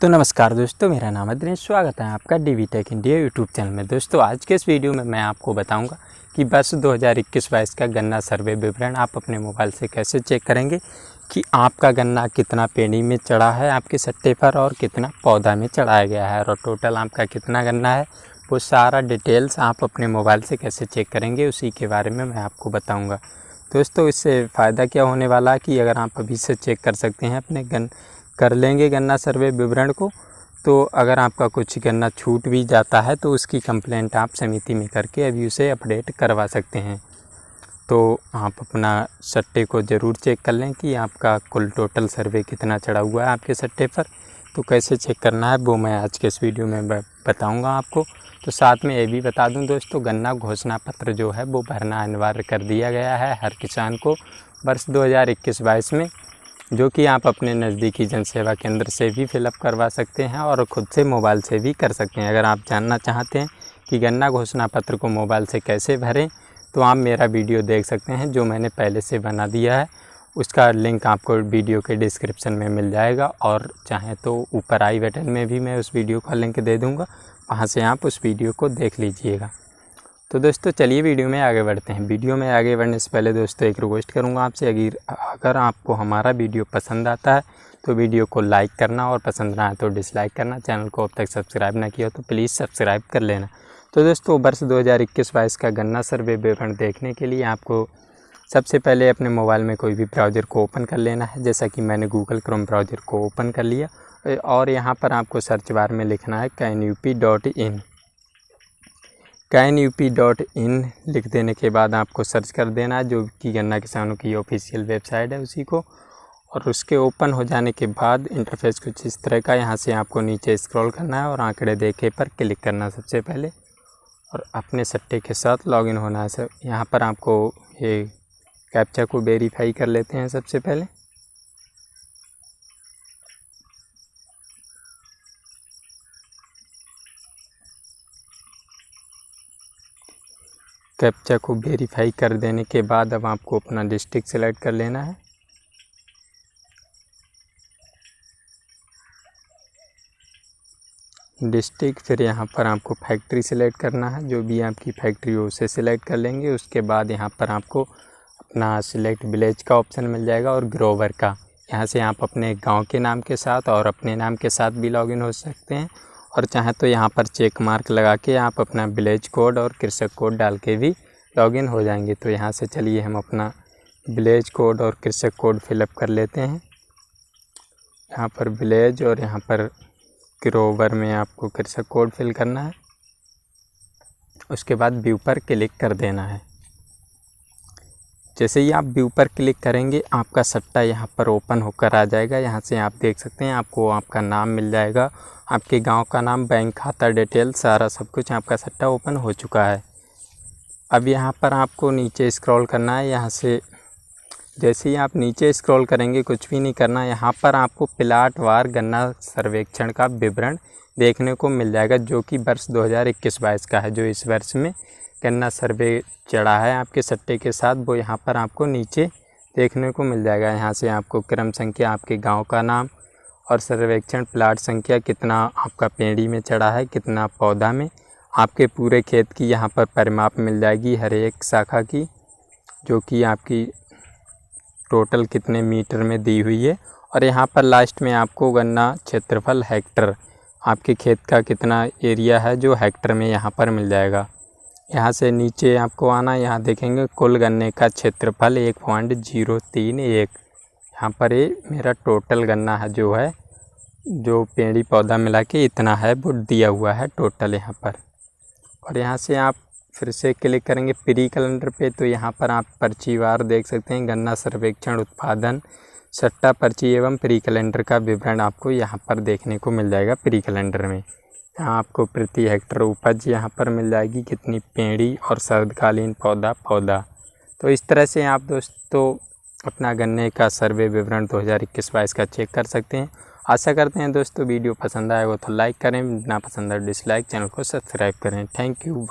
तो नमस्कार दोस्तों, मेरा नाम है दिनेश। स्वागत है आपका DV tech India YouTube channel में। दोस्तों आज के इस वीडियो में मैं आपको बताऊंगा कि वर्ष 2021-22 का गन्ना सर्वे विवरण आप अपने मोबाइल से कैसे चेक करेंगे कि आपका गन्ना कितना पेड़ी में चढ़ा है आपके सट्टे पर और कितना पौधा में चढ़ाया गया है और टोटल आपका कितना गन्ना है, वो सारा डिटेल्स आप अपने मोबाइल से कैसे चेक करेंगे उसी के बारे में मैं आपको बताऊँगा। दोस्तों इससे फ़ायदा क्या होने वाला है कि अगर आप अभी से चेक कर सकते हैं अपने कर लेंगे गन्ना सर्वे विवरण को, तो अगर आपका कुछ गन्ना छूट भी जाता है तो उसकी कंप्लेंट आप समिति में करके अभी उसे अपडेट करवा सकते हैं। तो आप अपना सट्टे को ज़रूर चेक कर लें कि आपका कुल टोटल सर्वे कितना चढ़ा हुआ है आपके सट्टे पर। तो कैसे चेक करना है वो मैं आज के इस वीडियो में बताऊंगा आपको। तो साथ में ये भी बता दूं दोस्तों, गन्ना घोषणा पत्र जो है वो भरना अनिवार्य कर दिया गया है हर किसान को वर्ष 2021-22 में, जो कि आप अपने नज़दीकी जन सेवा केंद्र से भी फिलअप करवा सकते हैं और ख़ुद से मोबाइल से भी कर सकते हैं। अगर आप जानना चाहते हैं कि गन्ना घोषणा पत्र को मोबाइल से कैसे भरें तो आप मेरा वीडियो देख सकते हैं जो मैंने पहले से बना दिया है। उसका लिंक आपको वीडियो के डिस्क्रिप्शन में मिल जाएगा और चाहें तो ऊपर आई बटन में भी मैं उस वीडियो का लिंक दे दूँगा, वहाँ से आप उस वीडियो को देख लीजिएगा। तो दोस्तों चलिए वीडियो में आगे बढ़ते हैं। वीडियो में आगे बढ़ने से पहले दोस्तों एक रिक्वेस्ट करूंगा आपसे, अगर आपको हमारा वीडियो पसंद आता है तो वीडियो को लाइक करना और पसंद ना आए तो डिसलाइक करना। चैनल को अब तक सब्सक्राइब ना किया तो प्लीज़ सब्सक्राइब कर लेना। तो दोस्तों वर्ष 2021-22 का गन्ना सर्वे विवरण देखने के लिए आपको सबसे पहले अपने मोबाइल में कोई भी ब्राउज़र को ओपन कर लेना है। जैसा कि मैंने गूगल क्रोम ब्राउज़र को ओपन कर लिया और यहाँ पर आपको सर्च बार में लिखना है canup.in। canup.in लिख देने के बाद आपको सर्च कर देना है, जो कि गन्ना किसानों की ऑफिशियल वेबसाइट है उसी को। और उसके ओपन हो जाने के बाद इंटरफेस कुछ इस तरह का, यहाँ से आपको नीचे स्क्रॉल करना है और आंकड़े देखे पर क्लिक करना सबसे पहले और अपने सट्टे के साथ लॉगिन होना है। सर यहाँ पर आपको ये कैप्चा को वेरीफाई कर लेते हैं सबसे पहले। कैप्चा को वेरीफाई कर देने के बाद अब आपको अपना डिस्ट्रिक्ट सेलेक्ट कर लेना है। डिस्ट्रिक्ट, फिर यहाँ पर आपको फैक्ट्री सेलेक्ट करना है, जो भी आपकी फैक्ट्री हो उसे सिलेक्ट कर लेंगे। उसके बाद यहाँ पर आपको अपना सिलेक्ट विलेज का ऑप्शन मिल जाएगा और ग्रोवर का। यहाँ से आप अपने गांव के नाम के साथ और अपने नाम के साथ भी लॉगिन हो सकते हैं और चाहे तो यहाँ पर चेक मार्क लगा के आप अपना विलेज कोड और कृषक कोड डाल के भी लॉगिन हो जाएंगे। तो यहाँ से चलिए हम अपना विलेज कोड और कृषक कोड फिलअप कर लेते हैं। यहाँ पर विलेज और यहाँ पर ग्रोवर में आपको कृषक कोड फिल करना है। उसके बाद व्यू पर क्लिक कर देना है। जैसे ही आप व्यू पर क्लिक करेंगे आपका सट्टा यहाँ पर ओपन होकर आ जाएगा। यहाँ से आप देख सकते हैं आपको आपका नाम मिल जाएगा, आपके गांव का नाम, बैंक खाता डिटेल, सारा सब कुछ आपका सट्टा ओपन हो चुका है। अब यहाँ पर आपको नीचे स्क्रॉल करना है। यहाँ से जैसे ही आप नीचे स्क्रॉल करेंगे कुछ भी नहीं करना, यहाँ पर आपको प्लाट वार गन्ना सर्वेक्षण का विवरण देखने को मिल जाएगा, जो कि वर्ष 2021-22 का है। जो इस वर्ष में गन्ना सर्वे चढ़ा है आपके सट्टे के साथ वो यहाँ पर आपको नीचे देखने को मिल जाएगा। यहाँ से आपको क्रम संख्या, आपके गांव का नाम और सर्वेक्षण प्लाट संख्या, कितना आपका पेड़ी में चढ़ा है, कितना पौधा में, आपके पूरे खेत की यहाँ पर परिमाप मिल जाएगी हर एक शाखा की, जो कि आपकी टोटल कितने मीटर में दी हुई है। और यहाँ पर लास्ट में आपको गन्ना क्षेत्रफल हेक्टर, आपके खेत का कितना एरिया है जो हेक्टर में यहाँ पर मिल जाएगा। यहाँ से नीचे आपको आना, यहाँ देखेंगे कुल गन्ने का क्षेत्रफल 1.031। यहाँ पर ये मेरा टोटल गन्ना है जो है, जो पेड़ी पौधा मिला के इतना है वो दिया हुआ है टोटल यहाँ पर। और यहाँ से आप फिर से क्लिक करेंगे प्री कैलेंडर पे, तो यहाँ पर आप पर्चीवार देख सकते हैं गन्ना सर्वेक्षण उत्पादन सट्टा पर्ची एवं प्री कैलेंडर का विवरण आपको यहाँ पर देखने को मिल जाएगा। प्री कैलेंडर में यहाँ आपको प्रति हेक्टर उपज यहाँ पर मिल जाएगी, कितनी पेड़ी और सर्दकालीन पौधा। तो इस तरह से आप दोस्तों अपना गन्ने का सर्वे विवरण 2021-22 का चेक कर सकते हैं। आशा करते हैं दोस्तों वीडियो पसंद आएगा तो लाइक करें, ना पसंद आए डिसलाइक, चैनल को सब्सक्राइब करें। Thank you.